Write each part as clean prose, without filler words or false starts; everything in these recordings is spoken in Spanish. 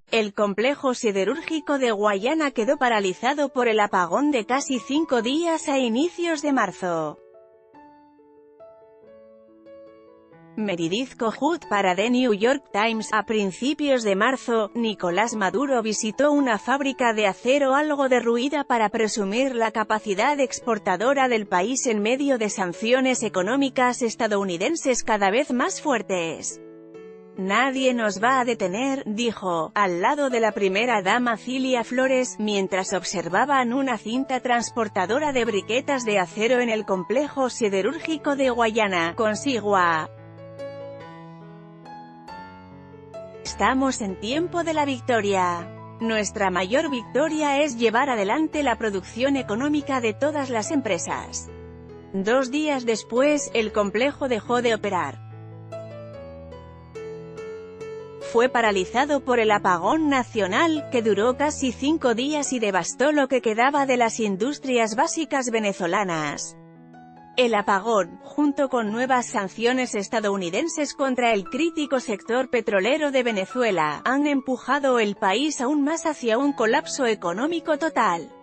El complejo siderúrgico de Guayana quedó paralizado por el apagón de casi 5 días a inicios de marzo. Meredith Kohut para The New York Times. A principios de marzo, Nicolás Maduro visitó una fábrica de acero algo derruida para presumir la capacidad exportadora del país en medio de sanciones económicas estadounidenses cada vez más fuertes. «Nadie nos va a detener», dijo, al lado de la primera dama Cilia Flores, mientras observaban una cinta transportadora de briquetas de acero en el complejo siderúrgico de Guayana, consigua. Estamos en tiempo de la victoria. Nuestra mayor victoria es llevar adelante la producción económica de todas las empresas. 2 días después, el complejo dejó de operar. Fue paralizado por el apagón nacional, que duró casi 5 días y devastó lo que quedaba de las industrias básicas venezolanas. El apagón, junto con nuevas sanciones estadounidenses contra el crítico sector petrolero de Venezuela, han empujado el país aún más hacia un colapso económico total.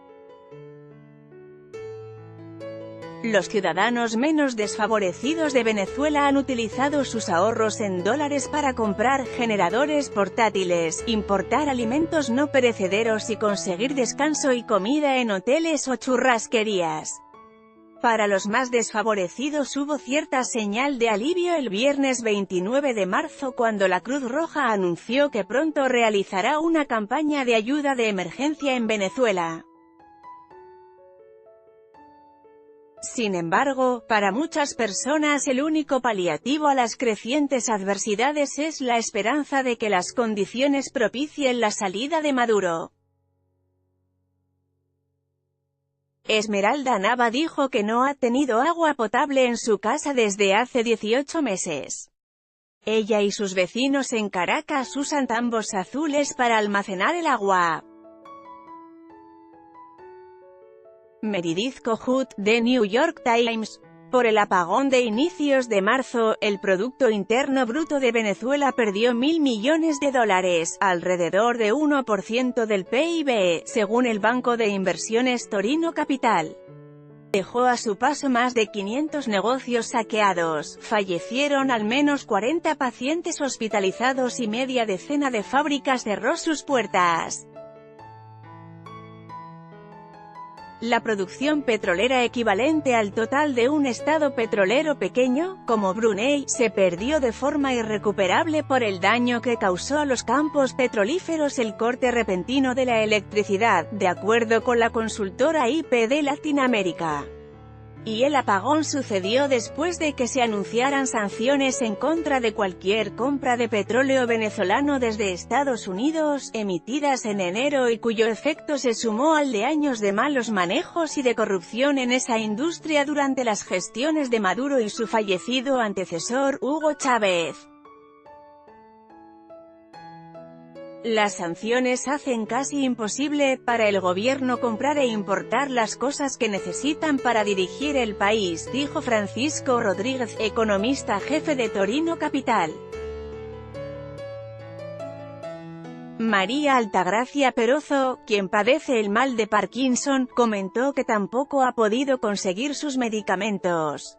Los ciudadanos menos desfavorecidos de Venezuela han utilizado sus ahorros en dólares para comprar generadores portátiles, importar alimentos no perecederos y conseguir descanso y comida en hoteles o churrasquerías. Para los más desfavorecidos hubo cierta señal de alivio el viernes 29 de marzo cuando la Cruz Roja anunció que pronto realizará una campaña de ayuda de emergencia en Venezuela. Sin embargo, para muchas personas el único paliativo a las crecientes adversidades es la esperanza de que las condiciones propicien la salida de Maduro. Esmeralda Nava dijo que no ha tenido agua potable en su casa desde hace 18 meses. Ella y sus vecinos en Caracas usan tambos azules para almacenar el agua. Meredith Kohut, The New York Times. Por el apagón de inicios de marzo, el Producto Interno Bruto de Venezuela perdió $1.000 millones, alrededor de 1% del PIB, según el banco de inversiones Torino Capital. Dejó a su paso más de 500 negocios saqueados, fallecieron al menos 40 pacientes hospitalizados y media decena de fábricas cerró sus puertas. La producción petrolera equivalente al total de un estado petrolero pequeño, como Brunei, se perdió de forma irrecuperable por el daño que causó a los campos petrolíferos el corte repentino de la electricidad, de acuerdo con la consultora IPD Latinoamérica. Y el apagón sucedió después de que se anunciaran sanciones en contra de cualquier compra de petróleo venezolano desde Estados Unidos, emitidas en enero y cuyo efecto se sumó al de años de malos manejos y de corrupción en esa industria durante las gestiones de Maduro y su fallecido antecesor, Hugo Chávez. Las sanciones hacen casi imposible para el gobierno comprar e importar las cosas que necesitan para dirigir el país, dijo Francisco Rodríguez, economista jefe de Torino Capital. María Altagracia Perozo, quien padece el mal de Parkinson, comentó que tampoco ha podido conseguir sus medicamentos.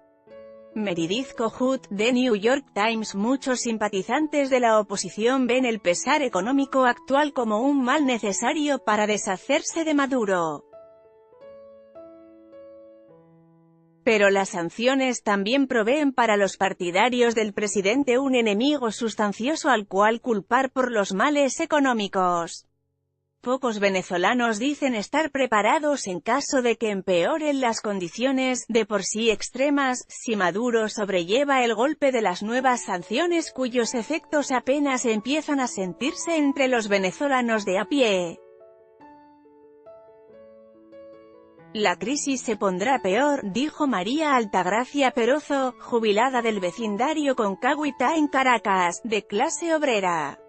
Meredith Kohut, The New York Times. Muchos simpatizantes de la oposición ven el pesar económico actual como un mal necesario para deshacerse de Maduro. Pero las sanciones también proveen para los partidarios del presidente un enemigo sustancioso al cual culpar por los males económicos. Pocos venezolanos dicen estar preparados en caso de que empeoren las condiciones, de por sí extremas, si Maduro sobrelleva el golpe de las nuevas sanciones cuyos efectos apenas empiezan a sentirse entre los venezolanos de a pie. La crisis se pondrá peor, dijo María Altagracia Perozo, jubilada del vecindario Concagüita en Caracas, de clase obrera.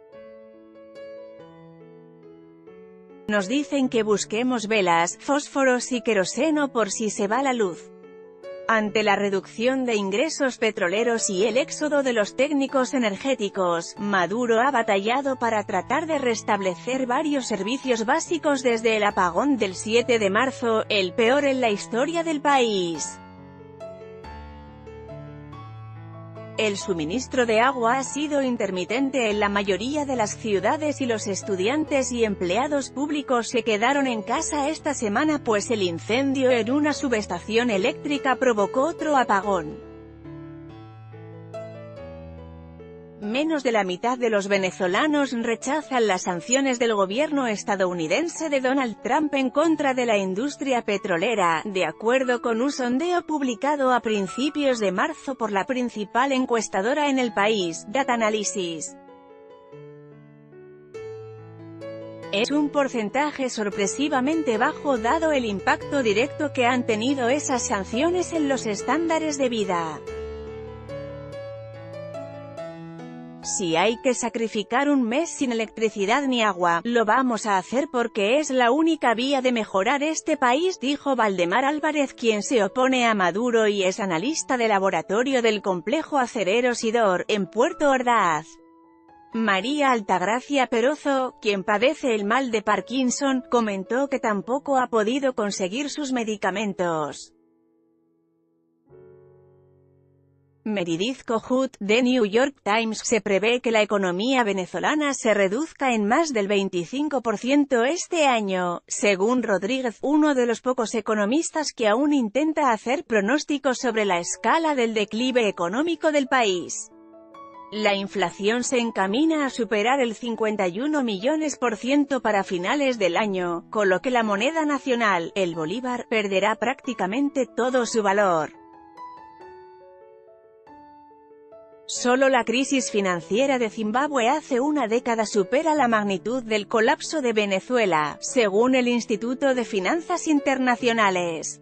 Nos dicen que busquemos velas, fósforos y queroseno por si se va la luz. Ante la reducción de ingresos petroleros y el éxodo de los técnicos energéticos, Maduro ha batallado para tratar de restablecer varios servicios básicos desde el apagón del 7 de marzo, el peor en la historia del país. El suministro de agua ha sido intermitente en la mayoría de las ciudades y los estudiantes y empleados públicos se quedaron en casa esta semana pues el incendio en una subestación eléctrica provocó otro apagón. Menos de la mitad de los venezolanos rechazan las sanciones del gobierno estadounidense de Donald Trump en contra de la industria petrolera, de acuerdo con un sondeo publicado a principios de marzo por la principal encuestadora en el país, Data Analysis. Es un porcentaje sorpresivamente bajo dado el impacto directo que han tenido esas sanciones en los estándares de vida. Si hay que sacrificar un mes sin electricidad ni agua, lo vamos a hacer porque es la única vía de mejorar este país, dijo Valdemar Álvarez, quien se opone a Maduro y es analista de laboratorio del complejo acerero Sidor, en Puerto Ordaz. María Altagracia Perozo, quien padece el mal de Parkinson, comentó que tampoco ha podido conseguir sus medicamentos. Meredith Kohut, de New York Times, se prevé que la economía venezolana se reduzca en más del 25% este año, según Rodríguez, uno de los pocos economistas que aún intenta hacer pronósticos sobre la escala del declive económico del país. La inflación se encamina a superar el 51% para finales del año, con lo que la moneda nacional, el bolívar, perderá prácticamente todo su valor. Solo la crisis financiera de Zimbabue hace una década supera la magnitud del colapso de Venezuela, según el Instituto de Finanzas Internacionales.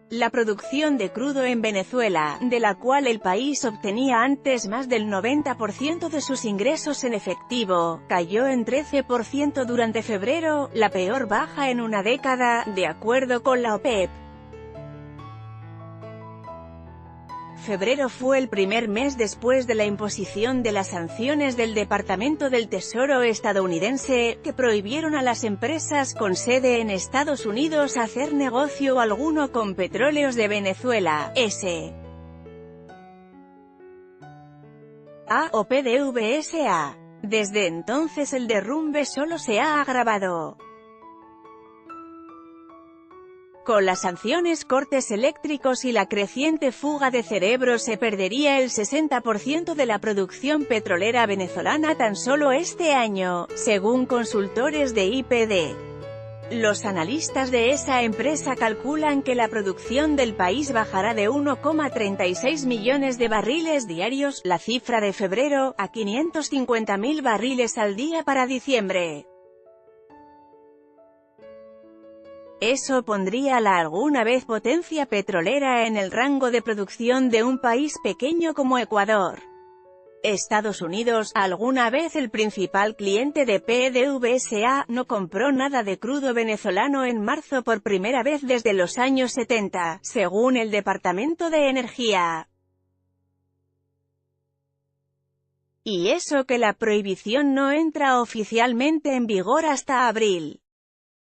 La producción de crudo en Venezuela, de la cual el país obtenía antes más del 90% de sus ingresos en efectivo, cayó en 13% durante febrero, la peor baja en una década, de acuerdo con la OPEP. Febrero fue el primer mes después de la imposición de las sanciones del Departamento del Tesoro estadounidense, que prohibieron a las empresas con sede en Estados Unidos hacer negocio alguno con Petróleos de Venezuela, S.A. o PDVSA. Desde entonces el derrumbe solo se ha agravado. Con las sanciones, cortes eléctricos y la creciente fuga de cerebros se perdería el 60% de la producción petrolera venezolana tan solo este año, según consultores de IPD. Los analistas de esa empresa calculan que la producción del país bajará de 1,36 millones de barriles diarios, la cifra de febrero, a 550.000 barriles al día para diciembre. Eso pondría a la alguna vez potencia petrolera en el rango de producción de un país pequeño como Ecuador. Estados Unidos, alguna vez el principal cliente de PDVSA, no compró nada de crudo venezolano en marzo por primera vez desde los años 70, según el Departamento de Energía. Y eso que la prohibición no entra oficialmente en vigor hasta abril.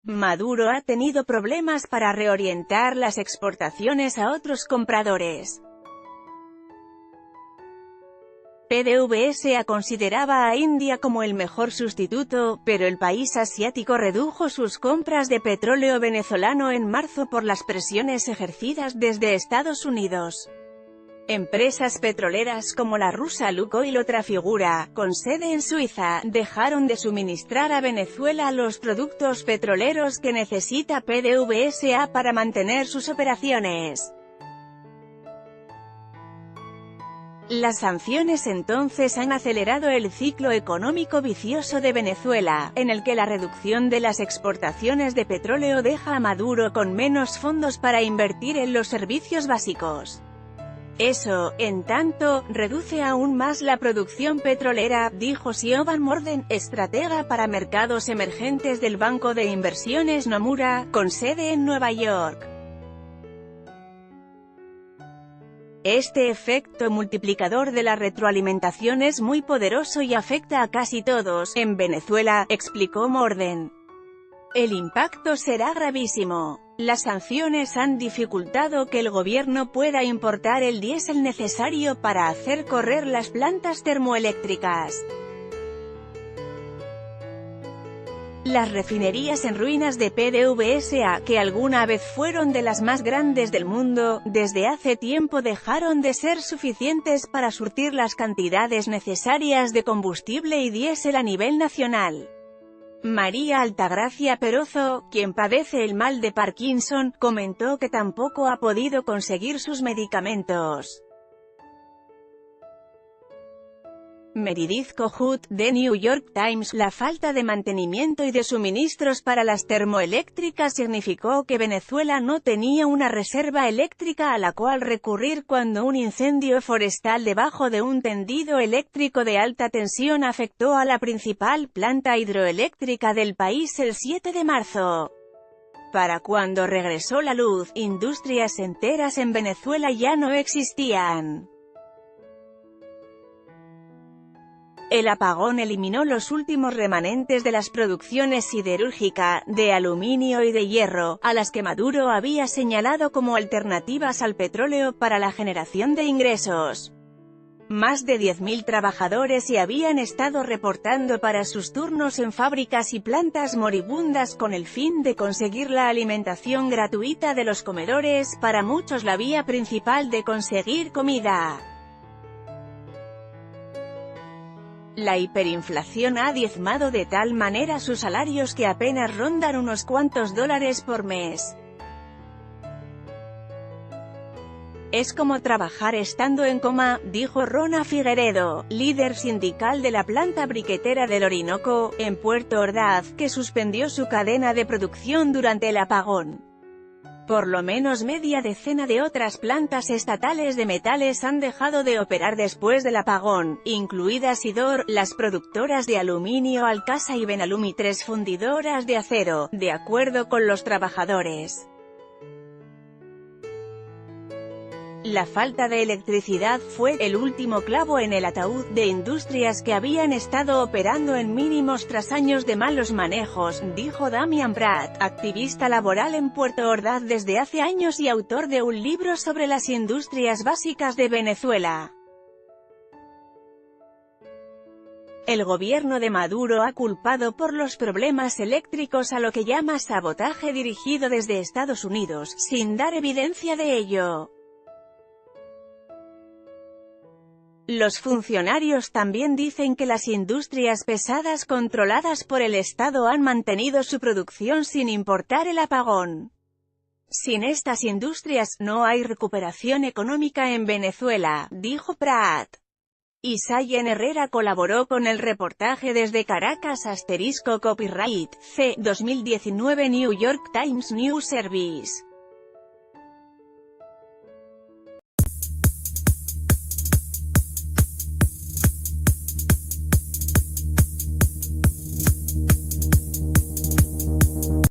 Maduro ha tenido problemas para reorientar las exportaciones a otros compradores. PDVSA consideraba a India como el mejor sustituto, pero el país asiático redujo sus compras de petróleo venezolano en marzo por las presiones ejercidas desde Estados Unidos. Empresas petroleras como la rusa Lukoil o Trafigura, con sede en Suiza, dejaron de suministrar a Venezuela los productos petroleros que necesita PDVSA para mantener sus operaciones. Las sanciones entonces han acelerado el ciclo económico vicioso de Venezuela, en el que la reducción de las exportaciones de petróleo deja a Maduro con menos fondos para invertir en los servicios básicos. Eso, en tanto, reduce aún más la producción petrolera, dijo Siobhan Morden, estratega para mercados emergentes del banco de inversiones Nomura, con sede en Nueva York. Este efecto multiplicador de la retroalimentación es muy poderoso y afecta a casi todos en Venezuela, explicó Morden. El impacto será gravísimo. Las sanciones han dificultado que el gobierno pueda importar el diésel necesario para hacer correr las plantas termoeléctricas. Las refinerías en ruinas de PDVSA, que alguna vez fueron de las más grandes del mundo, desde hace tiempo dejaron de ser suficientes para surtir las cantidades necesarias de combustible y diésel a nivel nacional. María Altagracia Perozo, quien padece el mal de Parkinson, comentó que tampoco ha podido conseguir sus medicamentos. Meredith Kohut, de New York Times: la falta de mantenimiento y de suministros para las termoeléctricas significó que Venezuela no tenía una reserva eléctrica a la cual recurrir cuando un incendio forestal debajo de un tendido eléctrico de alta tensión afectó a la principal planta hidroeléctrica del país el 7 de marzo. Para cuando regresó la luz, industrias enteras en Venezuela ya no existían. El apagón eliminó los últimos remanentes de las producciones siderúrgica, de aluminio y de hierro, a las que Maduro había señalado como alternativas al petróleo para la generación de ingresos. Más de 10.000 trabajadores se habían estado reportando para sus turnos en fábricas y plantas moribundas con el fin de conseguir la alimentación gratuita de los comedores, para muchos la vía principal de conseguir comida. La hiperinflación ha diezmado de tal manera sus salarios que apenas rondan unos cuantos dólares por mes. Es como trabajar estando en coma, dijo Rona Figueredo, líder sindical de la planta briquetera del Orinoco, en Puerto Ordaz, que suspendió su cadena de producción durante el apagón. Por lo menos media decena de otras plantas estatales de metales han dejado de operar después del apagón, incluidas Sidor, las productoras de aluminio Alcasa y Benalum y 3 fundidoras de acero, de acuerdo con los trabajadores. La falta de electricidad fue el último clavo en el ataúd de industrias que habían estado operando en mínimos tras años de malos manejos, dijo Damian Pratt, activista laboral en Puerto Ordaz desde hace años y autor de un libro sobre las industrias básicas de Venezuela. El gobierno de Maduro ha culpado por los problemas eléctricos a lo que llama sabotaje dirigido desde Estados Unidos, sin dar evidencia de ello. Los funcionarios también dicen que las industrias pesadas controladas por el Estado han mantenido su producción sin importar el apagón. Sin estas industrias, no hay recuperación económica en Venezuela, dijo Pratt. Isayen Herrera colaboró con el reportaje desde Caracas *copyright C. 2019 New York Times News Service.